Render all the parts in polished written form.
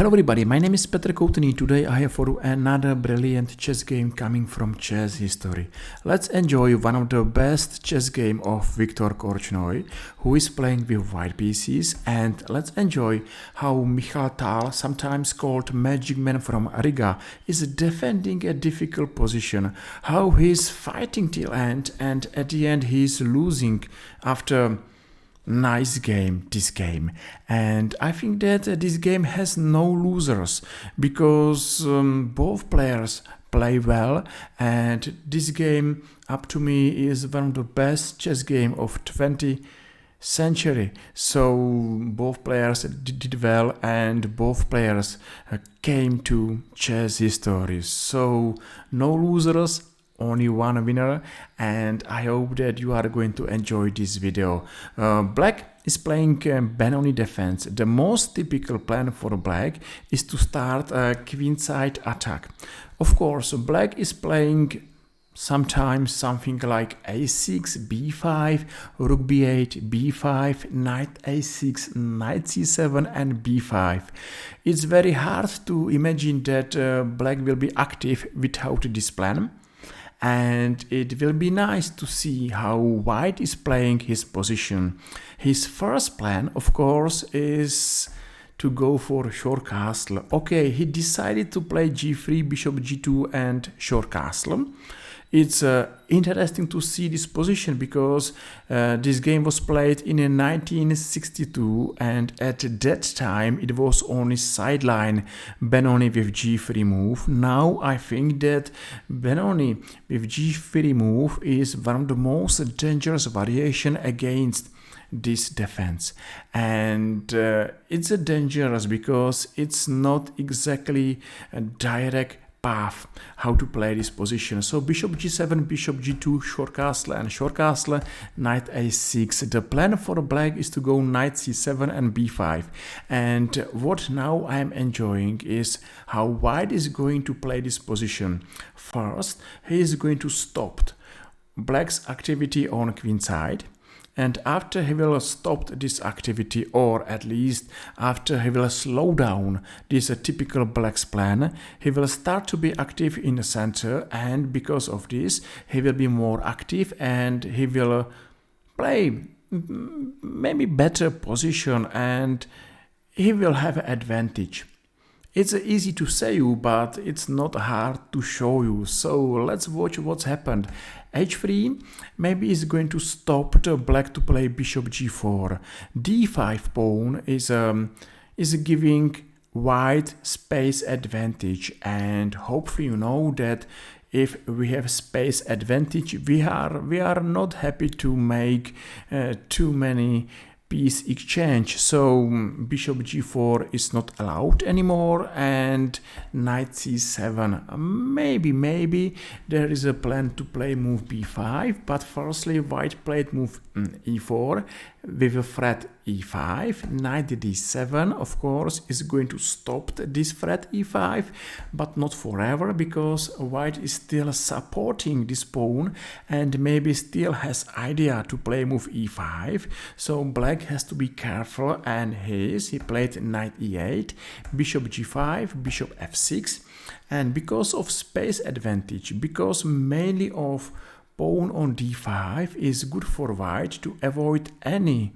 Hello everybody, my name is Petr Koutný. Today I have for you another brilliant chess game coming from chess history. Let's enjoy one of the best chess game of Petr Korchnoi, who is playing with white pieces, and let's enjoy how Michal Tal, sometimes called Magic Man from Riga, is defending a difficult position, how he is fighting till end, and at the end he is losing after nice game, this game. And I think that this game has no losers because both players play well, and this game up to me is one of the best chess game of 20th century. So both players did well, and both players came to chess history. So no losers, only one winner, and I hope that you are going to enjoy this video. Black is playing Benoni defense. The most typical plan for black is to start a queenside attack. Of course, black is playing sometimes something like a6, b5, rook b8, b5, knight a6, knight c7 and b5. It's very hard to imagine that black will be active without this plan. And it will be nice to see how white is playing his position. His first plan, of course, is to go for short castle. Okay, he decided to play g3, bishop g2 and short castle. It's interesting to see this position because this game was played in 1962, and at that time it was only sideline Benoni with g3 move. Now I think that Benoni with g3 move is one of the most dangerous variation against this defense, and it's dangerous because it's not exactly a direct path how to play this position. So bishop g7, bishop g2, short castle and short castle, knight a6. The plan for black is to go knight c7 and b5. And what now I am enjoying is how white is going to play this position. First, he is going to stop black's activity on queenside. And after he will stop this activity, or at least after he will slow down this typical black's plan, he will start to be active in the center, and because of this he will be more active and he will play maybe better position and he will have an advantage. It's easy to say you, but it's not hard to show you. So let's watch what's happened. h3 maybe is going to stop the black to play bishop g4. d5 pawn is giving white space advantage, and hopefully you know that if we have space advantage, we are not happy to make too many piece exchange. So bishop g4 is not allowed anymore, and knight c7. Maybe there is a plan to play move b5, but firstly white played move e4 with a threat e5. Knight d7 of course is going to stop this threat e5, but not forever, because white is still supporting this pawn and maybe still has idea to play move e5. So black has to be careful, and he played knight e8, bishop g5, bishop f6, and because of space advantage, because mainly of pawn on d5 is good for white to avoid any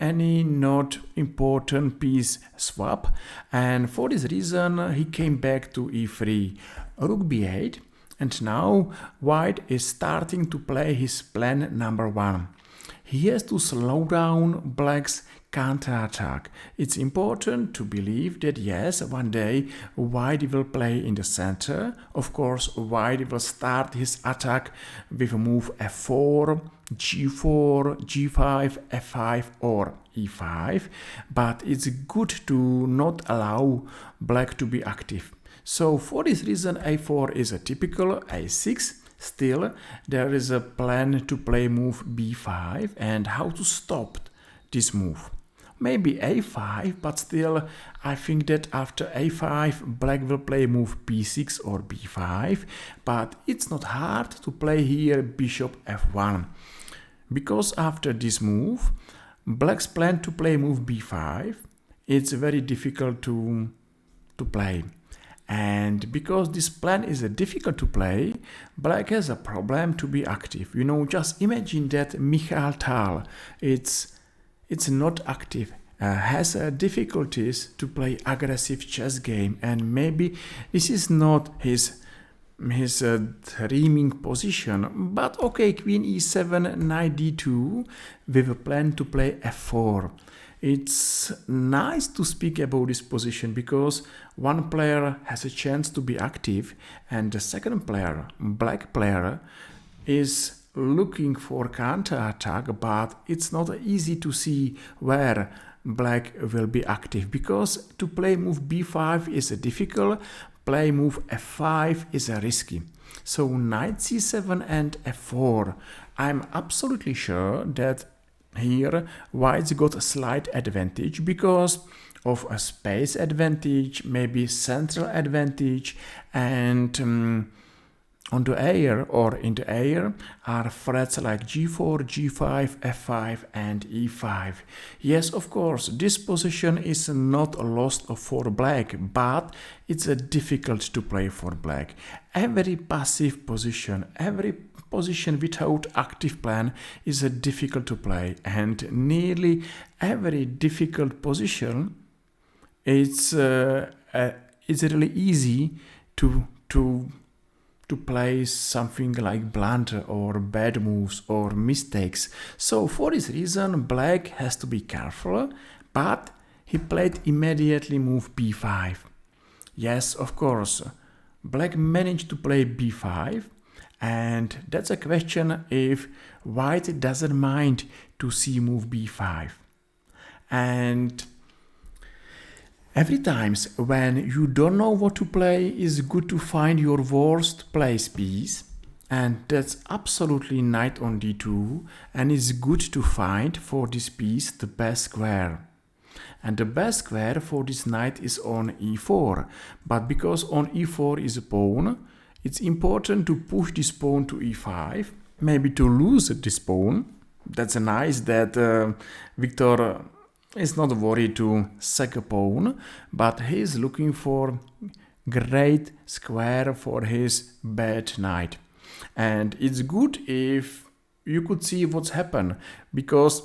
not important piece swap, and for this reason he came back to e3, rook b8, and now white is starting to play his plan number one. He has to slow down black's counterattack. It's important to believe that yes, one day white will play in the center. Of course, white will start his attack with a move f4, g4, g5, f5 or e5, but it's good to not allow black to be active. So for this reason a4 is a typical, a6. Still, there is a plan to play move b5, and how to stop this move. Maybe a5, but still I think that after a5 black will play move b6 or b5, but it's not hard to play here bishop f1, because after this move black's plan to play move b5, it's very difficult to to play. And because this plan is difficult to play, black has a problem to be active. You know, just imagine that Michal Tal, it's not active, has difficulties to play aggressive chess game, and maybe this is not his dreaming position. But okay, queen e7, knight d2 with a plan to play f4. It's nice to speak about this position because one player has a chance to be active and the second player, black player, is looking for counter-attack, but it's not easy to see where black will be active because to play move b5 is difficult, play move f5 is risky. So knight c7 and f4. I'm absolutely sure that here white's got a slight advantage because of a space advantage, maybe central advantage, and on the air or in the air are threats like g4, g5, f5 and e5. Yes, of course, this position is not lost for black, but it's difficult to play for black. Every passive position, every position without active plan is difficult to play, and nearly every difficult position it's really easy to play something like blunder or bad moves or mistakes. So for this reason black has to be careful, but he played immediately move b5. Yes, of course, black managed to play b5, and that's a question if white doesn't mind to see move b5. And every times when you don't know what to play, it's good to find your worst place piece, and that's absolutely knight on d2, and it's good to find for this piece the best square. And the best square for this knight is on e4, but because on e4 is a pawn, it's important to push this pawn to e5, maybe to lose this pawn. That's nice that Victor is not worried to sack a pawn, but he is looking for great square for his bad knight. And it's good if you could see what's happened, because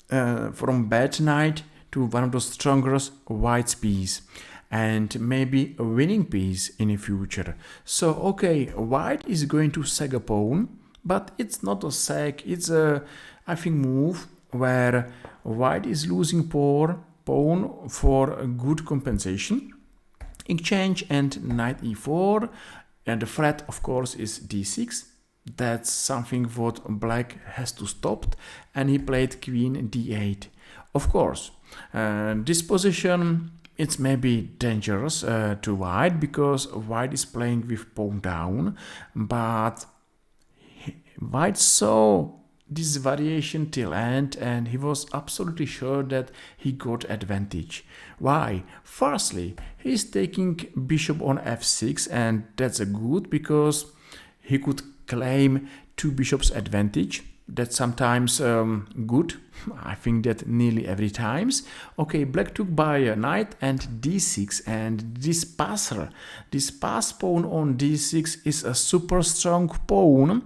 from bad knight to one of the strongest white piece, and maybe a winning piece in the future. So okay, white is going to sack a pawn, but it's not a sack, it's a, I think, move where white is losing pawn for a good compensation. Exchange and knight e4, and the threat of course is d6. That's something what black has to stop, and he played queen d8. Of course, this position, it's maybe dangerous to white because white is playing with pawn down, but white saw this variation till end and he was absolutely sure that he got advantage. Why? Firstly, he's taking bishop on f6, and that's a good because he could claim two bishops advantage. That's sometimes good. I think that nearly every times. Okay, black took by a knight and d6, and this passer, this pass pawn on d6 is a super strong pawn,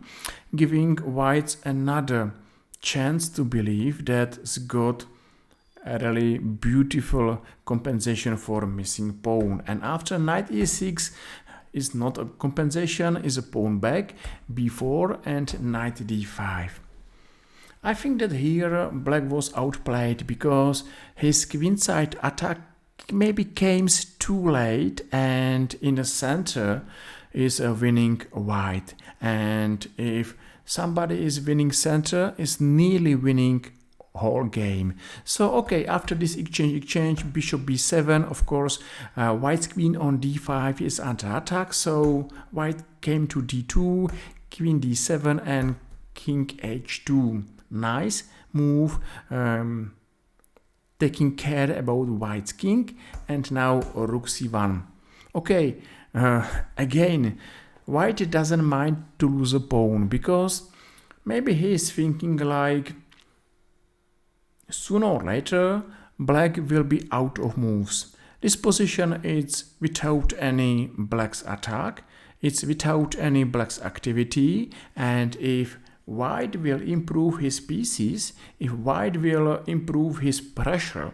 giving white another chance to believe that it's got a really beautiful compensation for missing pawn. And after knight e6 is not a compensation, is a pawn back, b4 and knight d5. I think that here black was outplayed because his queenside attack maybe came too late, and in the center is winning white. And if somebody is winning center, is nearly winning whole game. So okay, after this exchange, bishop b7, of course, white's queen on d5 is under attack. So white came to d2, queen d7 and king h2. Nice move, taking care about white's king, and now rook c1. Okay, again, white doesn't mind to lose a pawn because maybe he is thinking like sooner or later black will be out of moves. This position is without any black's attack, it's without any black's activity, and if white will improve his pieces, if white will improve his pressure,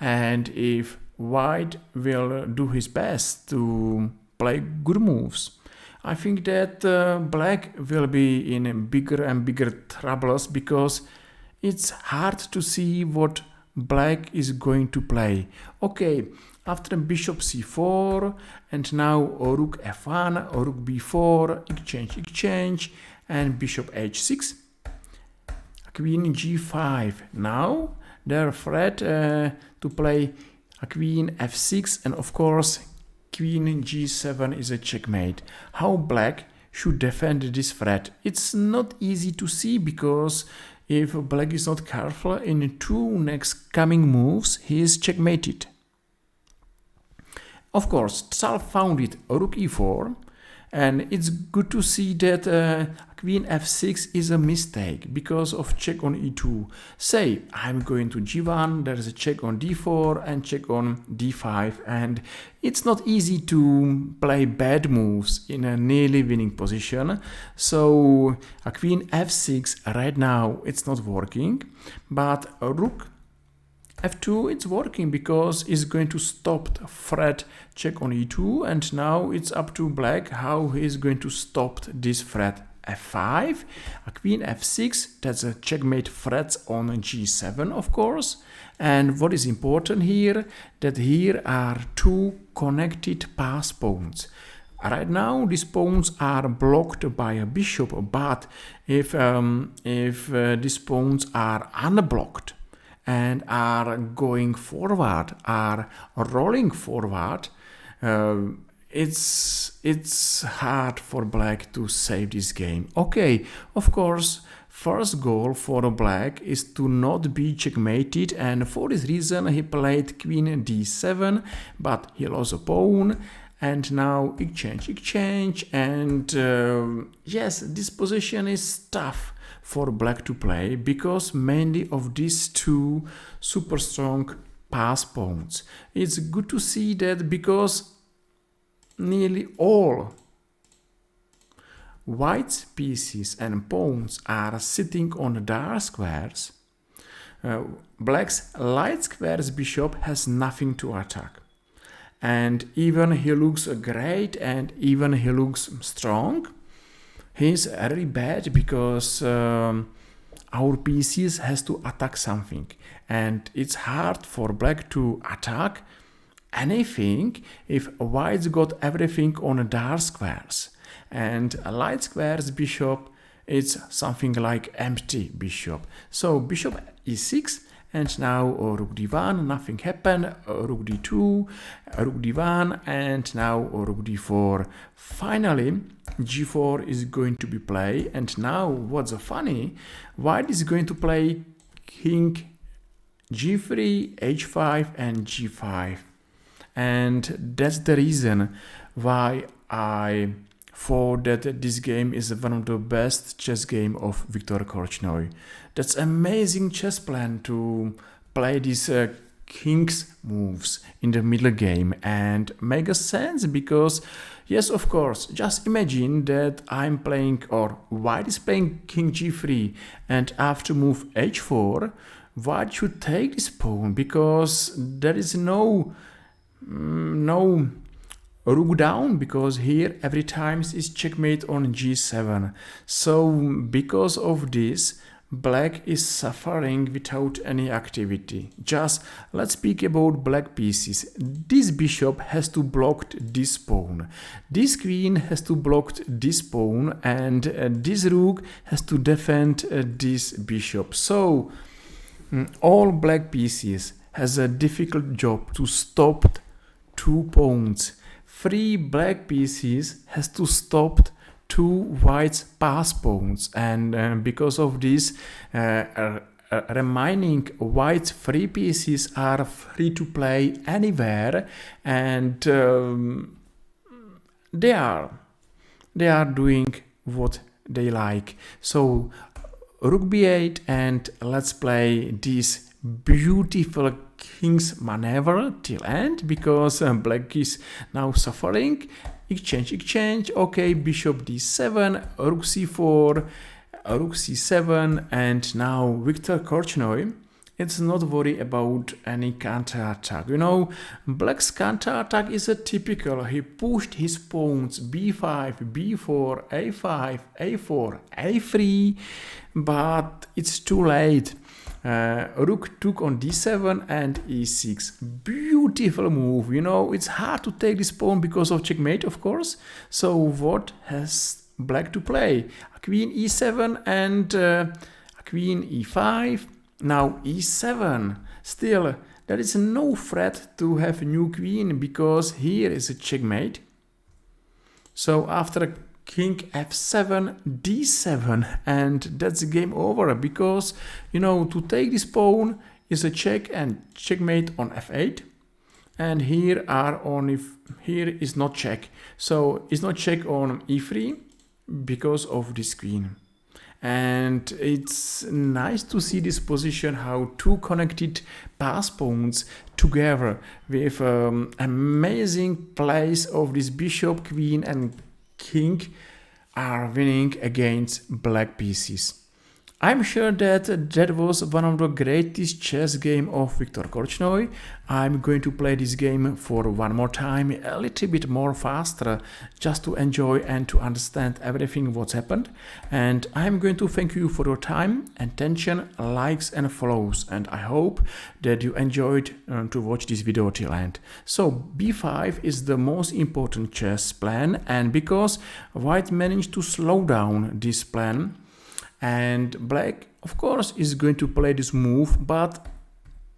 and if white will do his best to play good moves, I think that black will be in bigger and bigger troubles, because it's hard to see what black is going to play. Okay, after bishop c4 and now rook f1, rook b4, exchange, and bishop h6, queen g5. Now they're afraid to play a queen f6, and of course queen g7 is a checkmate. How black should defend this threat? It's not easy to see, because if black is not careful in two next coming moves, he is checkmated. Of course, Tsar found it rook e4, and it's good to see that queen f6 is a mistake because of check on e2. Say I'm going to g1, there's a check on d4 and check on d5, and it's not easy to play bad moves in a nearly winning position. So a queen f6 right now it's not working, but a rook f2 it's working, because it's going to stop the threat check on e2, and now it's up to black how he is going to stop this threat. f5, a queen f6, that's a checkmate threats on g7 of course. And what is important here, that here are two connected pass pawns. Right now these pawns are blocked by a bishop, but if these pawns are unblocked and are going forward, are rolling forward, it's hard for black to save this game. Okay, of course, first goal for black is to not be checkmated, and for this reason he played queen d7, but he lost a pawn, and now exchange, and yes, this position is tough for black to play, because mainly of these two super strong pass pawns. It's good to see that, because nearly all white's pieces and pawns are sitting on dark squares, black's light squares bishop has nothing to attack. And even he looks great, and even he looks strong, he's really bad, because our pieces has to attack something, and it's hard for black to attack anything if white's got everything on dark squares, and a light squares bishop, it's something like empty bishop. So bishop e6, and now rook d1, nothing happened, rook d2, rook d1, and now rook d4. Finally, g4 is going to be played, and now what's funny, white is going to play king g3, h5, and g5. And that's the reason why I thought that this game is one of the best chess game of Viktor Korchnoi. That's amazing chess plan to play these king's moves in the middle game, and make a sense, because yes, of course, just imagine that I'm playing, or white is playing king g3, and after move h4, white should take this pawn, because there is no rook down, because here every time is checkmate on g7. So because of this, black is suffering without any activity. Just let's speak about black pieces. This bishop has to block this pawn, this queen has to block this pawn, and this rook has to defend this bishop. So all black pieces has a difficult job to stop two pawns. Three black pieces has to stop two white's pass pawns, and because of this, remaining white's three pieces are free to play anywhere, and they are doing what they like. So rook b8, and let's play this beautiful king's maneuver till end because black is now suffering. Exchange. Okay, bishop d7, rook c4, rook c7, and now Viktor Korchnoi. It's not worry about any counter-attack. You know, black's counter-attack is a typical. He pushed his pawns b5, b4, a5, a4, a3, but it's too late. Rook took on d7 and e6. Beautiful move. You know, it's hard to take this pawn because of checkmate, of course. So what has black to play? Queen e7 and queen e5. Now e7. Still, there is no threat to have new queen because here is a checkmate. So after king f7, d7, and that's game over because, you know, to take this pawn is a check and checkmate on f8. And here is not check. So it's not check on e3 because of this queen. And it's nice to see this position, how two connected pass pawns together with amazing plays of this bishop, queen and king are winning against black pieces. I'm sure that was one of the greatest chess game of Viktor Korchnoi. I'm going to play this game for one more time, a little bit more faster, just to enjoy and to understand everything what's happened. And I'm going to thank you for your time, attention, likes and follows. And I hope that you enjoyed to watch this video till end. So b5 is the most important chess plan, and because white managed to slow down this plan, and black, of course, is going to play this move, but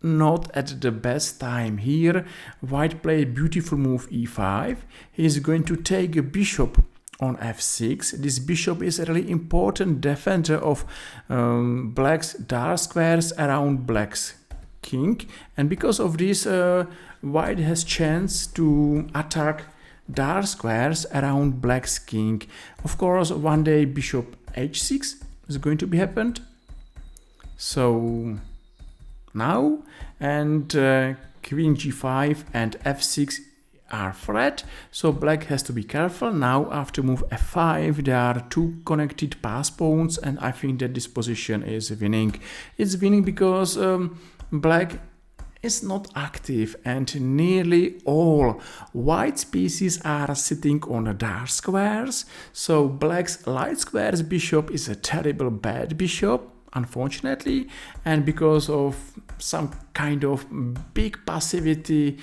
not at the best time. Here, white played beautiful move e5. He is going to take a bishop on f6. This bishop is a really important defender of black's dark squares around black's king. And because of this, white has chance to attack dark squares around black's king. Of course, one day bishop h6 is going to be happened. So now, and queen g5 and f6 are threat, so black has to be careful. Now after move f5 there are two connected pass pawns, and I think that this position is winning. It's winning because black is not active and nearly all white pieces are sitting on the dark squares. So black's light squares bishop is a terrible bad bishop, unfortunately, and because of some kind of big passivity,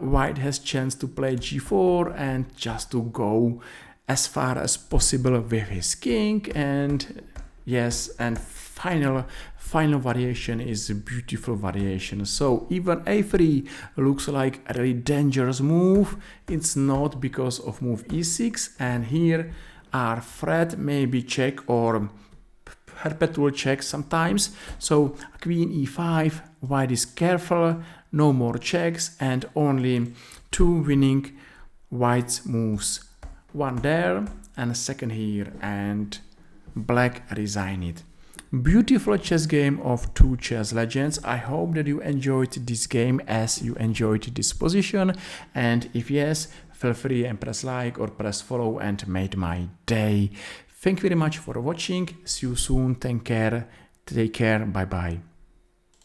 white has chance to play g4 and just to go as far as possible with his king. And yes, and final variation is a beautiful variation. So even a3 looks like a really dangerous move. It's not because of move e6, and here are threat, maybe check or perpetual check sometimes. So queen e5, white is careful, no more checks, and only two winning white's moves. One there and a second here, and black resign it. Beautiful chess game of two chess legends. I hope that you enjoyed this game as you enjoyed this position, and if yes, feel free and press like or press follow and made my day. Thank you very much for watching. See you soon. Take care. Bye bye.